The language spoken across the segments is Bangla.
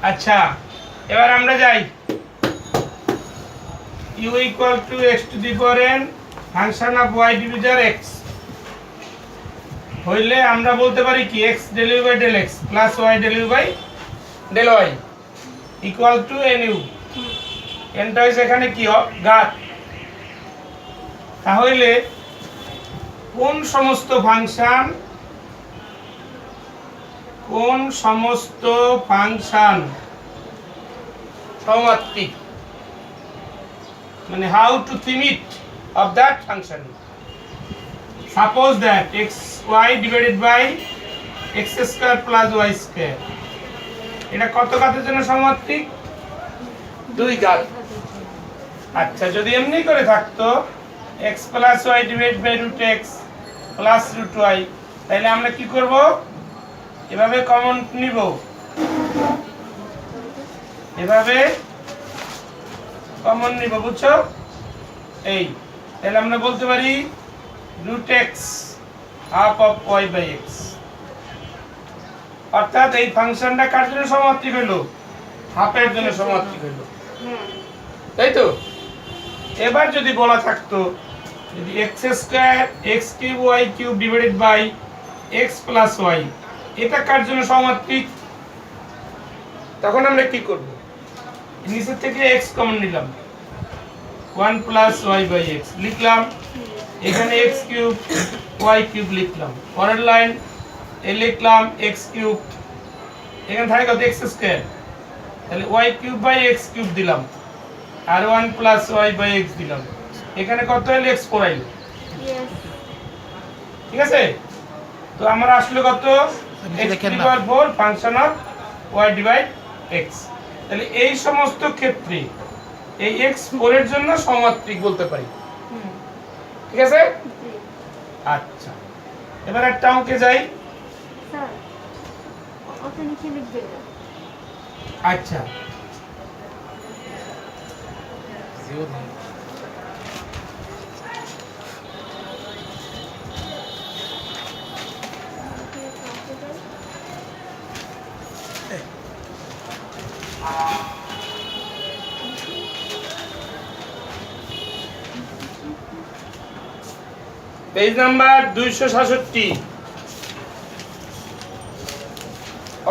আচ্ছা, এবার আমরা যাই u equal to x to the power n function of y ডিভিজার x হইলে আমরা বলতে পারি কি x del u by del x plus y del u by del y equal two nu nটা হইছে এখানে কি ঘাত। তাহলে কোন সমস্ত ফাংশন সমাত্রিক, মানে how to limit of that function. Suppose that xy divided by x square plus y square, এটা কত ঘাতের জন্য সমাত্রিক? 2 ঘাত। আচ্ছা, যদি এমনি করে থাকতো x plus y divided by root x plus root y, তাহলে আমরা কি করব? এভাবে কমন নিব, এভাবে কমন নিব, বুঝছো? এই তাহলে আমরা বলতে পারি root x half of y by x, অর্থাৎ এই ফাংশনটা কার জন্য সমাত্রিক হলো? হাফের জন্য সমাত্রিক হলো, তাই তো? এবার যদি বলা থাকতো যদি x square x cube y cube divided by x plus y, এটা কার জন্য সমাত্রিক? তখন আমরা কি করব? নিচে থেকে x কমন নিলাম, 1 প্লাস y বাই x লিখলাম, এখানে x কিউব y কিউব লিখলাম, পরের লাইন এ লিখলাম x কিউব, এখানে থাকে কত? x স্কয়ার, তাহলে y cube by x cube দিলাম, আর 1 প্লাস y বাই x দিলাম, এখানে কত হলো? x পড়াইলো, ঠিক আছে? তো আমরা আসলে কত? x to the power 4 function of y divide x। তাহলে এই সমস্ত ক্ষেত্রে এই x 4 এর জন্য সমাত্রিক বলতে পারি, ঠিক আছে? আচ্ছা, এবার একটা অঙ্কে যাই। স্যার ওটা নিচে লিখবে না। আচ্ছা, পেজ নাম্বার 267,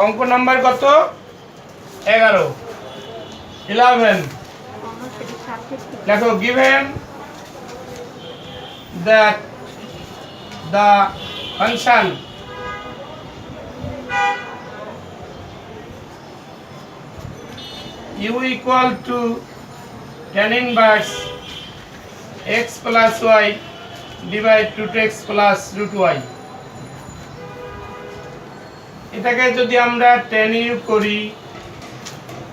অঙ্ক নাম্বার কত? 11 লেখো, given that the function u equal to tan inverse x plus y divide root x plus root y, এটাকে যদি আমরা tan u করি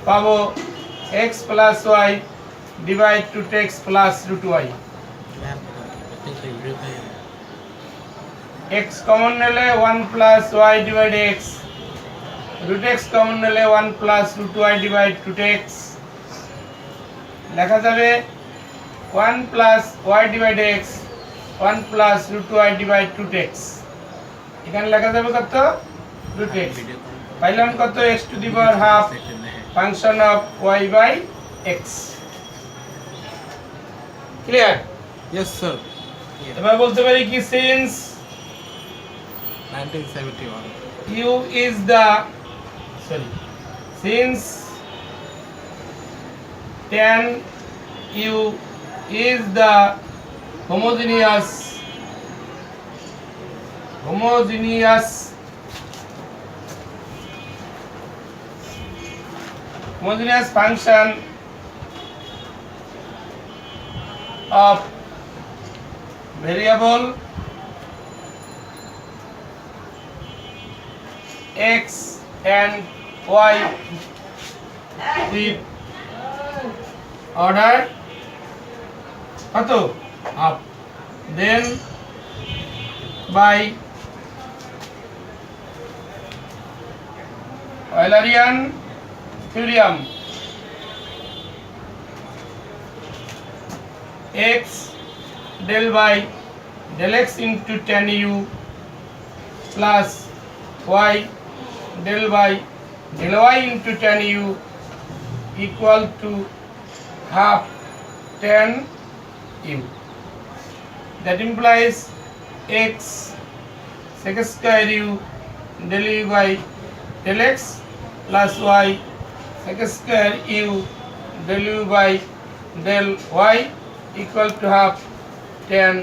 পাবো x plus y divide root x plus root y, x common নিলে 1 plus y divide x, root x common নিলে 1 plus root y divide root x, লেখা যাবে 1 plus y divide x 1 plus root y divide root x, এখানে লেখা যাবে কত? root x। পাইলাম কত? x to the power half function of y by x। Clear? Yes, sir. এবার বলতে পারি কি, since 1971. u is the since tan u is the homogeneous function of variable x and y with order কত? half, then by Eulerian theorem x del by del x into tan u plus y del by del y into tan u equal to half tan u. That implies x sec square u del u by del x plus y sec square u del u by del y equal to half tan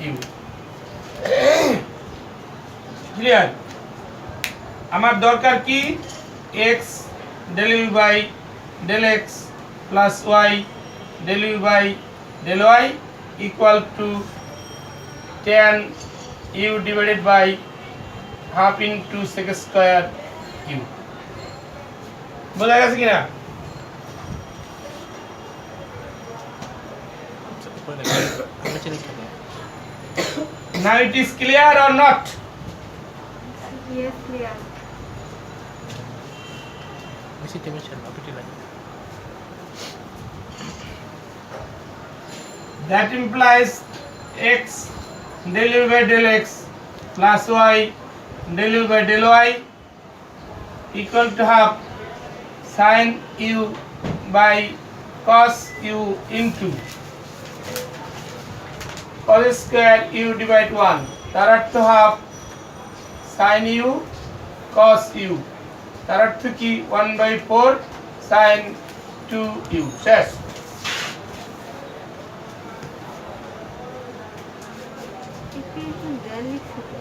u. Clear? আমার দরকার কি x del u by del x plus y del u by del y equal to tan u divided by half into sec square u. বোঝা গেছে কিনা? Now it is clear or not? Yes, clear. That implies x del u by del x plus y del u by del y equal to half sin u by cos u into cos square u divide 1 তার অর্থ half sin u cos u তার অর্থ কি 1/4 sin 2u শেষ। Equation দেওয়া লিখছি তো।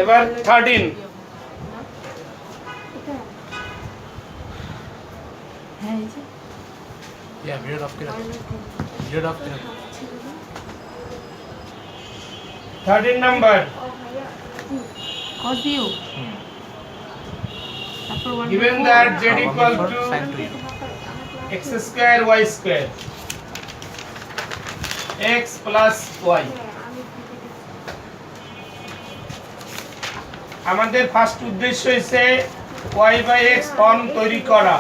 এবার 13 এটা হ্যাঁ এই যে Yeah, mirror off kira. minus Mirror off kira. 13 number ও ভাইয়া cos u তারপর 1 given that z equal for to sin 2u. x square y square x plus y আমাদের ফার্স্ট উদ্দেশ্য হইছে y by x ফর্ম তৈরি করা।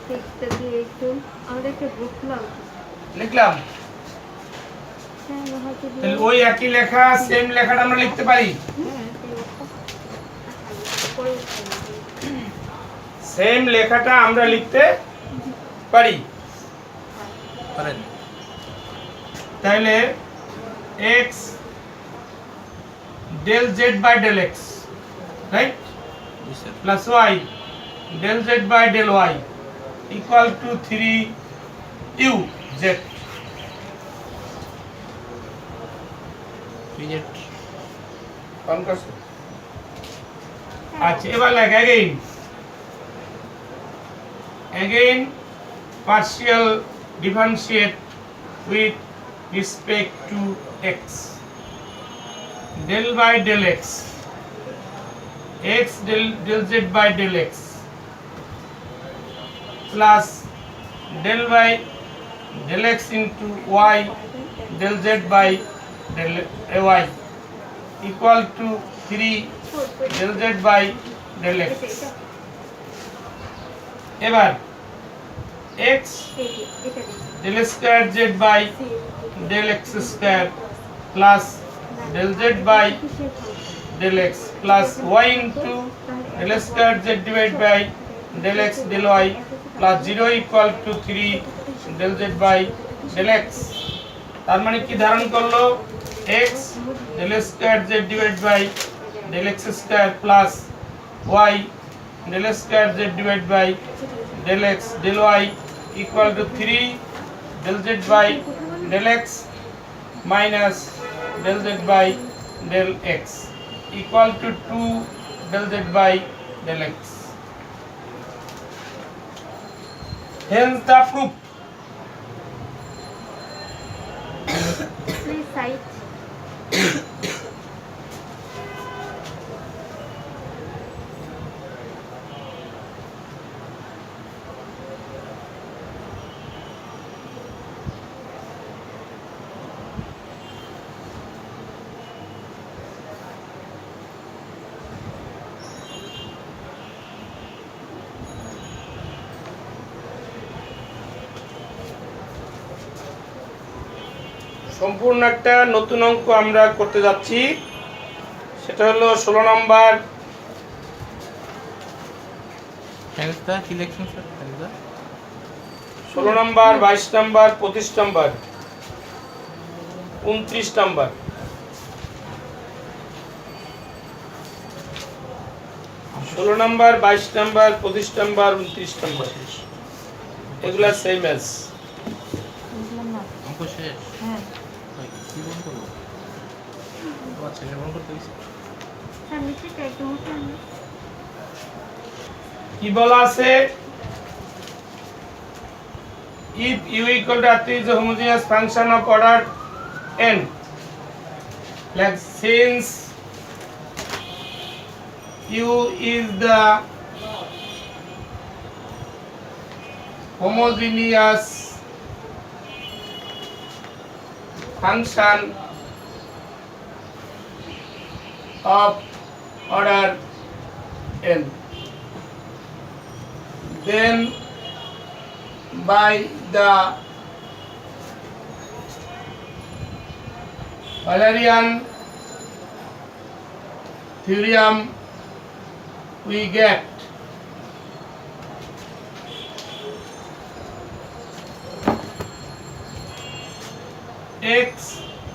টেক্সটটা দিয়ে একটু আমাদের একটা গ্রুপ খোলা উচিত। লিখলাম হ্যাঁ হয়তো দিয়ে তাহলে ওই একই লেখা সেম লেখাটা আমরা লিখতে পারি। হ্যাঁ পরে সেম লেখাটা আমরা লিখতে পারি। Karen. তাহলে x del z by del x right Yes, sir. plus y del z by del y equal to 3u z Pz. কম করছো? আচ্ছা এবার লেখ again partial differentiate with respect to x del by del x x del z by del x plus del by del x into y del z by del y equal to 3 del z by del x এবার x del square z by del x square plus del z by del x plus y into del square z divided by del x del y plus 0 equal to 3 del z by del x তার মানে কি ধারণ করলো x del square z divided by del x square plus y del square z divided by del x del y equal to 3 del z by del x minus del z by del x equal to 2 del z by del x. Hence the proof. Please cite. সম্পূর্ণ একটা নতুন অঙ্ক আমরা করতে যাচ্ছি, সেটা হলো 16 নম্বর। Hence the election, sir. Hence the 16 নম্বর, 22 নম্বর, 25 নম্বর, 29 নম্বর। 16 নম্বর, 22 নম্বর, 25 নম্বর, 29 নম্বর, এগুলা সেম এজ। বুঝলাম না। অঙ্ক শেষ। হ্যাঁ। ভাই, কি বন্ধ করবো? ও আচ্ছা, এটা বন্ধ করতে গেছি। স্যার নিচেটা একটু মুছে আনুন। কি বলা আছে? if u equal to r3 is a homogeneous function of order n, like since u is the homogeneous function of order n, then by the Eulerian theorem we get x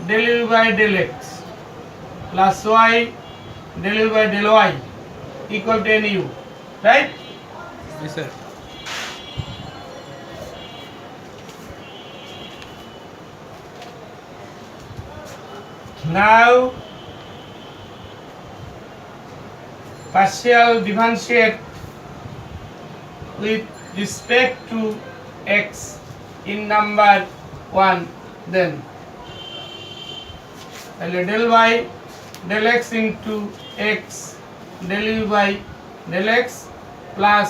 del u by del x plus y del u by del y equal to nu, right? Yes, sir. Now partial differentiate with respect to x in number 1, then del y del x into x del u by del x plus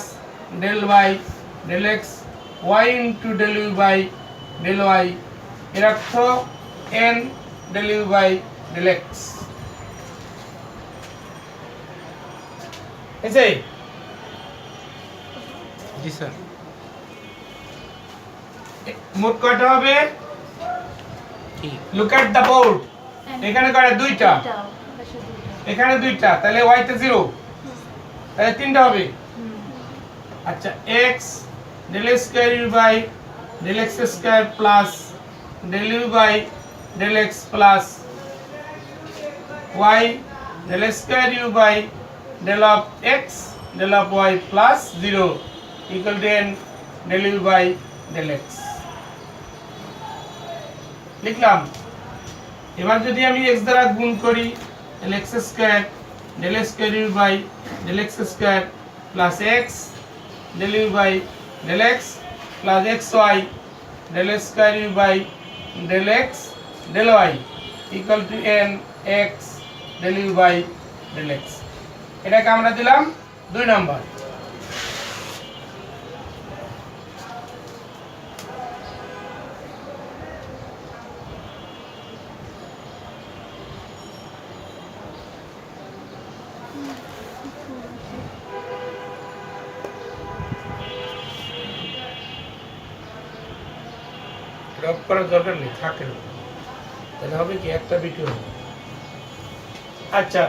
del y del x y into del u by del y এর অর্থ n del u by del x। এসে জি স্যার। মোট কয়টা হবে? কি? Look at the board. এখানে কয়টা? দুইটা। এটা পাশে দুটো। এখানে দুইটা, তাহলে y তে 0, তাহলে তিনটা হবে। আচ্ছা, x del x square u by del x square plus del u by del x plus y del square u by del of x del of y plus 0 equal to n del u by del x লিখলাম। এবার যদি আমি x দ্বারা গুণ করি, del x square del square u by del x square plus x del u by del x plus xy del square u by del x del y equal to n x del u by del x। এটাকে আমরা দিলাম 2 নাম্বার। ড্রপ করার দরকার নেই, থাকে না, তাহলে হবে কি একটা বিটু হবে। আচ্ছা,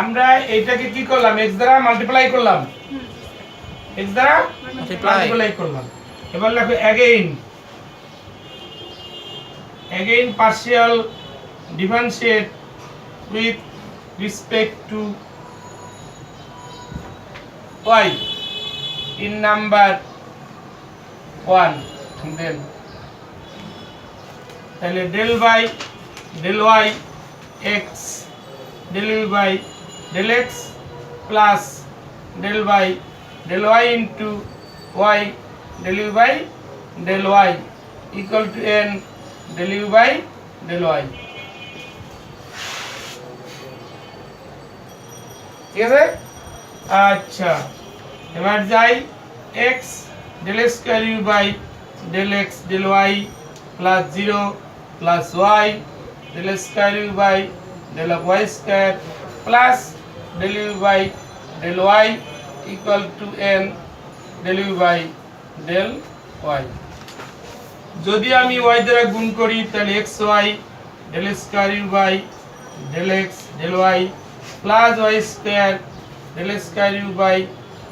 আমরা এইটাকে কি করলাম? x দ্বারা মাল্টিপ্লাই করলাম, x দ্বারা মাল্টিপ্লাই করলাম। এবার লেখো again partial differentiate with respect to y in number 1, then তাহলে del by del y x del u by del x plus del by del y into y del u by del y equal to n del u by del y। ঠিক আছে? আচ্ছা, এবার যাই x del square u by del x del y plus 0 plus y del square u by del of y square plus del u by del y equal to n del u by del y। যদি আমি y দ্বারা গুণ করি তাহলে xy del square u by del x del y plus y square del square u by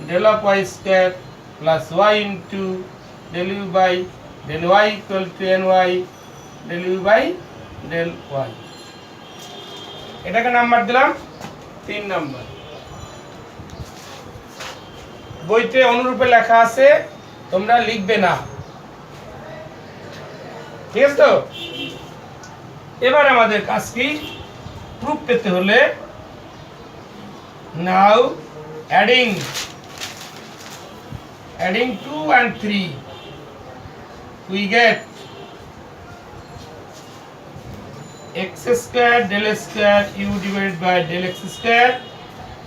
del of y square plus y into del u by del y equal to ny del u by del y। এটাকে নাম্বার দিলাম 3 নাম্বার। বইতে অনুরূপে লেখা আছে, তোমরা লিখবে না, ঠিক আছে তো? এবার আমাদের কাজ কি, প্রুফ পেতে হলে নাও adding 2 and 3 we get x square del square u divided by del x square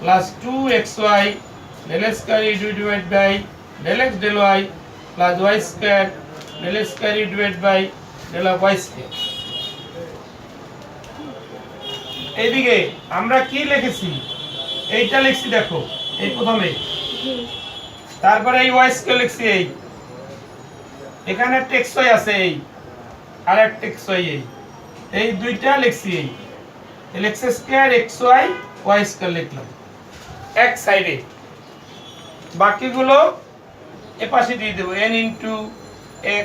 plus 2xy del square u divided by del x del y plus y square del square u divided by del y square। এইদিকে আমরা কি লিখেছি, এইটা লিখছি দেখো, এই প্রথমে, তারপরে এই y স্কয়ার লিখছি, এখানে একটা xy আছে, আর একটা xy, এই দুইটা লিখছি, এই x square xy y square লিখলাম এক সাইডে, বাকিগুলো এ পাশে দিয়ে দেব, n into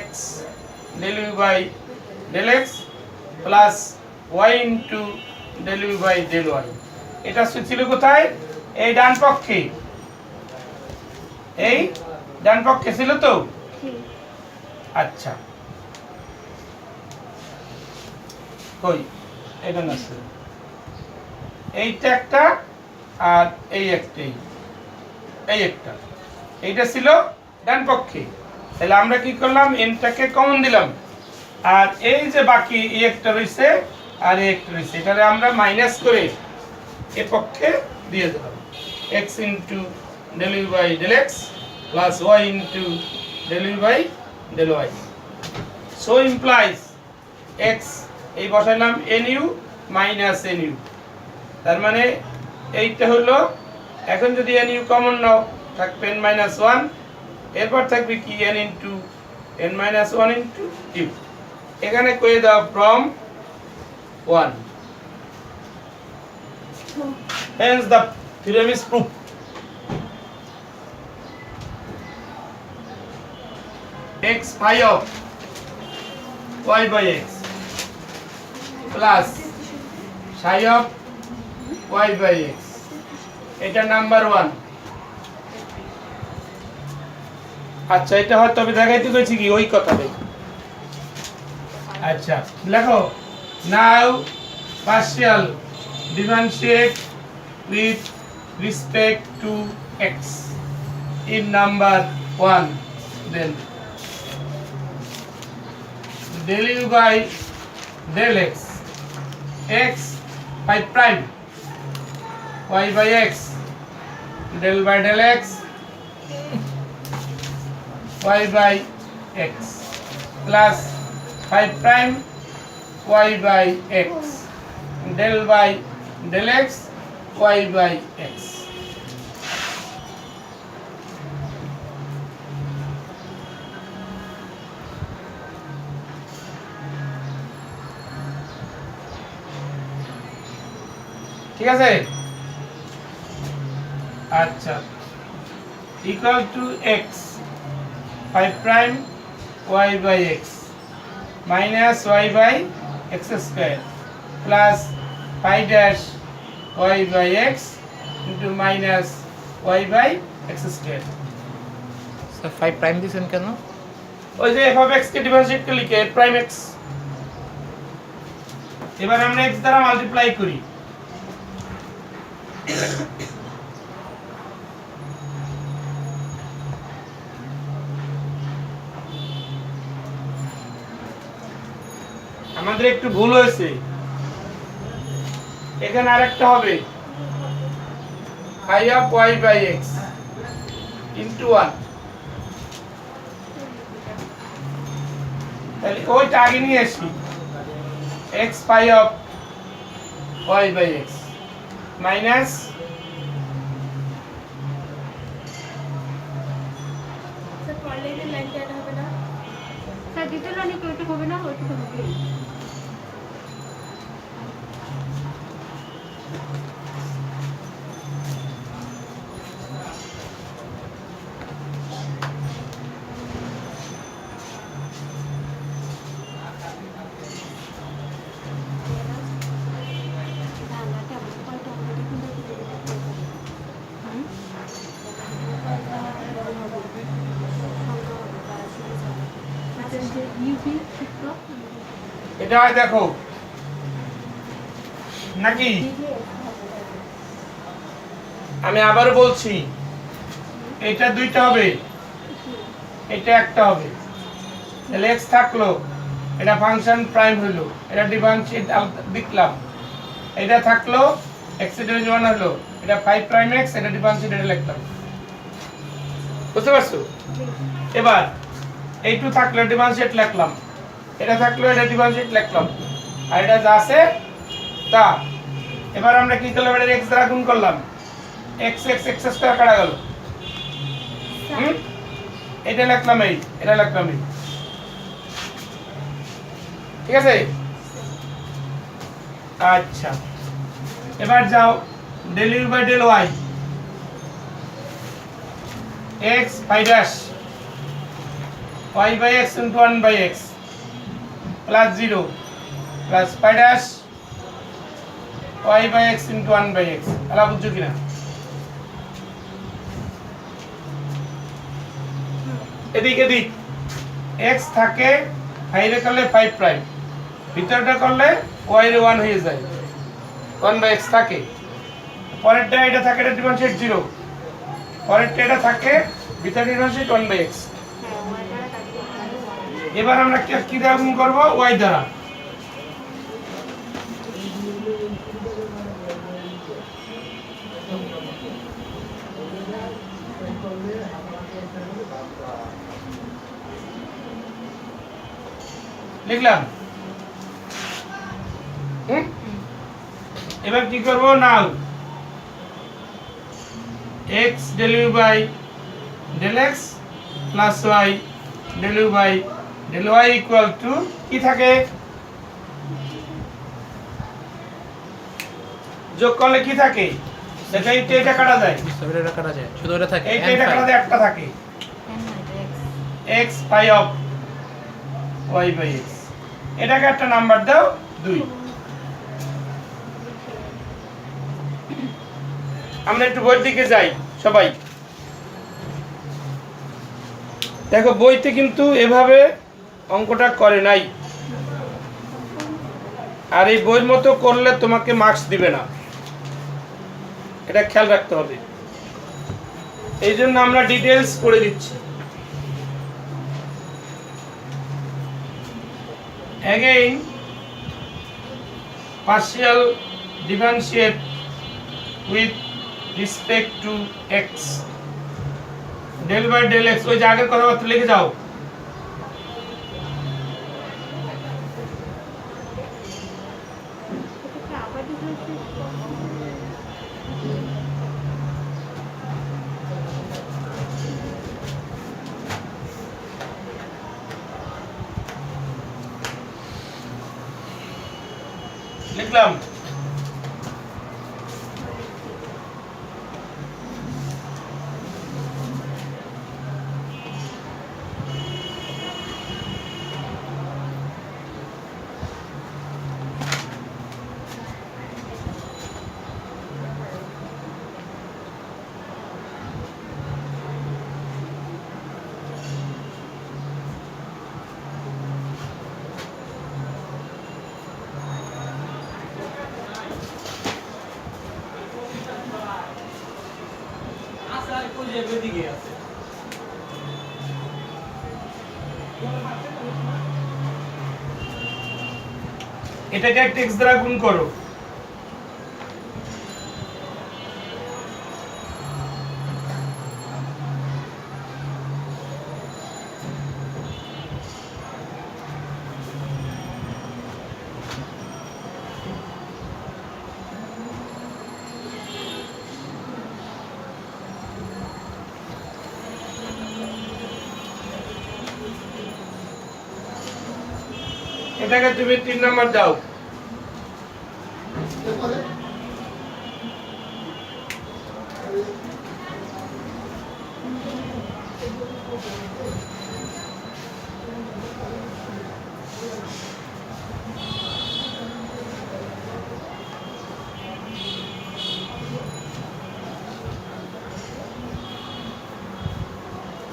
x del u by del x plus y into del u by del y। এটা ছিল কোথায়, এই ডান পক্ষে, এই ডান পক্ষে ছিল তো। আচ্ছা কই, এটা না, এইটা একটা আর এই একটাই, এই একটা, এইটা ছিল ডান পক্ষে। তাহলে আমরা কি করলাম, এনটাকে কমন দিলাম, আর এই যে বাকি এই একটা রয়েছে আর এই একটা রয়েছে, এটারে আমরা মাইনাস করে এ পক্ষে দিয়ে দিলাম, x into del u by del x plus y into del u by del y। So implies x এই বসাইলাম nu মাইনাস nu, তার মানে এইটা হলো, এখন যদি nu কমন নাও থাকবে n মাইনাস 1, এরপর থাকবে কি n into n minus 1 into u, এখানে কয়ে দাও from 1, hence the theorem is proved। x phi of y by x plus psi of y by x, এটা নাম্বার 1। আচ্ছা এটা হয়তো আমি দেখাইতে কইছি কি ওই কথাটাই। আচ্ছা লেখো, নাও partial differentiate with respect to x in number 1, then del u by del x, x by prime, y by x, del by del x, y by x plus 5 prime y by x, del by del x, y by x। ঠিক আছে, আচ্ছা equal to x 5 prime y by x minus y by x square plus 5 dash y by x into minus y by x square। Sir 5 prime দিছেন কেন? ওই যে f of x K differentiate করে লিখে প্রাইম x, এবার আমরা x দ্বারা মাল্টিপ্লাই করি, আমাদের একটু ভুল হয়েছে, এখানে আরেকটা হবে phi of y by x into 1, তাহলে ওইটা আগে নিয়ে আসি, x phi of y by x minus sir ওইটা তো নাকি ওইটা হবে না, ওইটা তো হবে। এটা হয় দেখো নাকি, আমি আবার বলছি, এটা দুইটা হবে, এটা একটা হবে, তাহলে এক্স থাকলো, এটা ফাংশন প্রাইম হইলো, এটা ডিফারেন্সিয়েট লিখলাম, এটা থাকলো এক্স এর ডেরিভেটিভ 1 হলো, এটা 5 প্রাইম এক্স, এটা ডিফারেন্সিয়েট এটা লিখলাম। বুঝতে পারছো? এবার এই টু থাকলো ডিফারেন্সিয়েট লিখলাম, এটা থাকলো এটা ডিফারেন্সিয়েট লিখলাম, আর এটা যা আছে তা। এবার আমরা কি করলাম, এটা x দ্বারা গুণ করলাম, x x x স্কয়ার কাটা গেল, এটা লিখলাম, এটা লিখলাম, ঠিক আছে? আচ্ছা, এবার যাও del u by del y, x phi dash y by x into 1 by x plus 0 plus phi dash y by x into 1 by x। আলা বুঝছো কিনা? এদিক এদিক x থাকে, বাইরে করলে 5 প্রাইম, ভিতরটা করলে y এর 1 হয়ে যায়, 1 by x থাকে। পরেরটা এটা থাকে, এটা ডিফারেন্সিয়েট 0, পরেরটা এটা থাকে, ভিতরে ডিফারেন্সিয়েট 1 by x। এবার আমরা কি দ্বারা গুণ করব? y দ্বারা। লিখলাম, এবার কি করব? নাও x del u by del x plus y del u by del y equal to কি থাকে? যোগ করলে কি থাকে? দেখো এটা কাটা যায়, এটা কাটা যায়, শুধু এটা থাকে, এটা কাটা যায়, একটা থাকে x pi of y by x। এটাকে একটা নাম্বার দাও 2। আমরা একটু বইয়ের দিকে যাই সবাই। দেখো বইতে কিন্তু এভাবে অঙ্কটা করে নাই, আর এই বইয়ের মতো করলে তোমাকে মার্কস দিবে না, এটা খেয়াল রাখতে হবে। এই জন্য আমরা ডিটেলস করে দিচ্ছি। Again, partial differentiate with respect to x, del by del x। ওই যে আগের কথাবার্তা লিখে যাও। লিখলাম, এটাকে একটা x দ্বারা গুণ করো, এটাকে তুমি 3 নাম্বার দাও।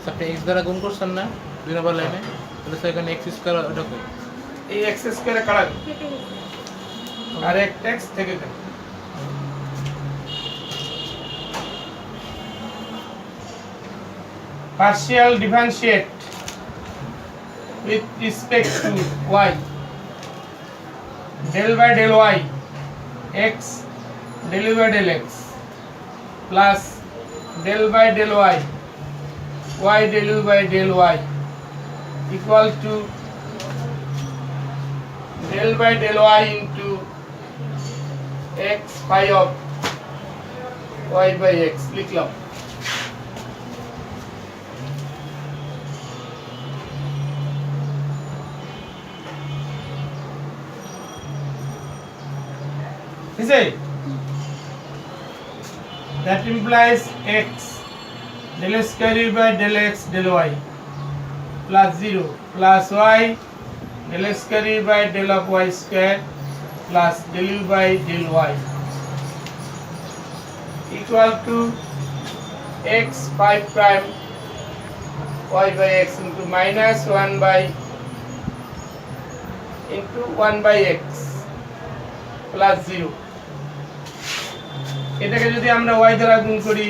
আপনি x দ্বারা গুণ করছেন না 2 নম্বর লাইনে, তাহলে সেখানে x স্কয়ার ওটা কই? এই x স্কয়ারে কাটা কেটে গেছে। আর এক x থেকে গেল। Partial differentiate with respect to y, del by del y, x del by del x plus del by del y, y del by del y equal to del by del y into x phi of y by x লিখলাম। Is it? That implies x del square by del x del y plus 0 plus y del square by del of y square plus del u by del y equal to x 5 prime y by x into minus 1 by into 1 by x plus 0। এটাকে যদি আমরা y দ্বারা গুণ করি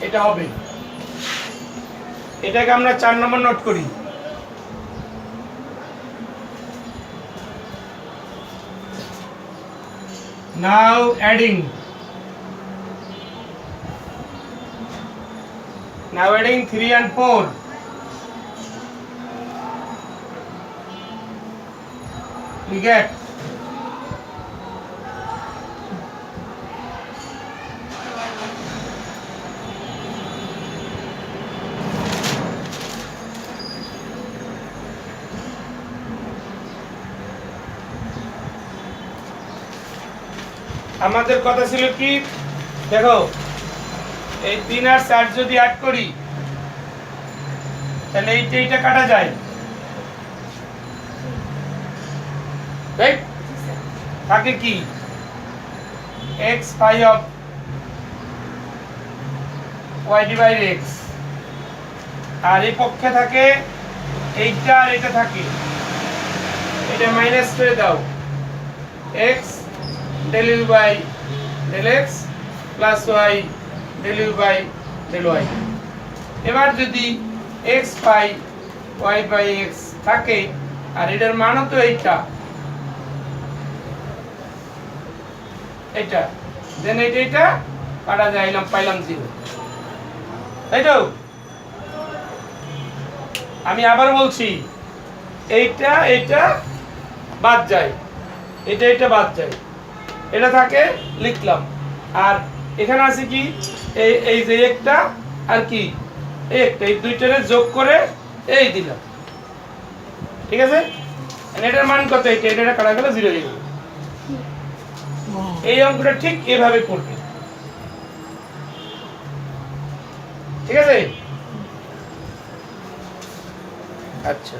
এটা হবে। এটাকে আমরা 4 নম্বর নোট করি। Now adding 3 and 4 we get আমাদের কথা ছিল কি, দেখো এই 3 আর 4 যদি অ্যাড করি তাহলে এইটা কাটা যায়, রাইট? থাকে কি x phi of y divided x, আর এই পক্ষে থাকে এইটা আর এটা থাকে, এটা মাইনাস করে দাও x del u by del x plus y del u by del y। এবার যদি x phi y by x থাকে আর এটার মানও তো এইটা দেন এটা কাটা যাইলাম, পাইলাম 0, তাই তো? আমি আবার বলছি এইটা বাদ যায়, এটা বাদ যায়, এটা থাকে লিখলাম, আর এখানে আছে কি এই যে একটা আর কি একটা, এই দুইটারে যোগ করে এই দিলাম, ঠিক আছে? এটার মান কত? এটা কাটা গেলে 0 হয়ে গেল। এই অঙ্কটা ঠিক এভাবে করবে, ঠিক আছে? আচ্ছা।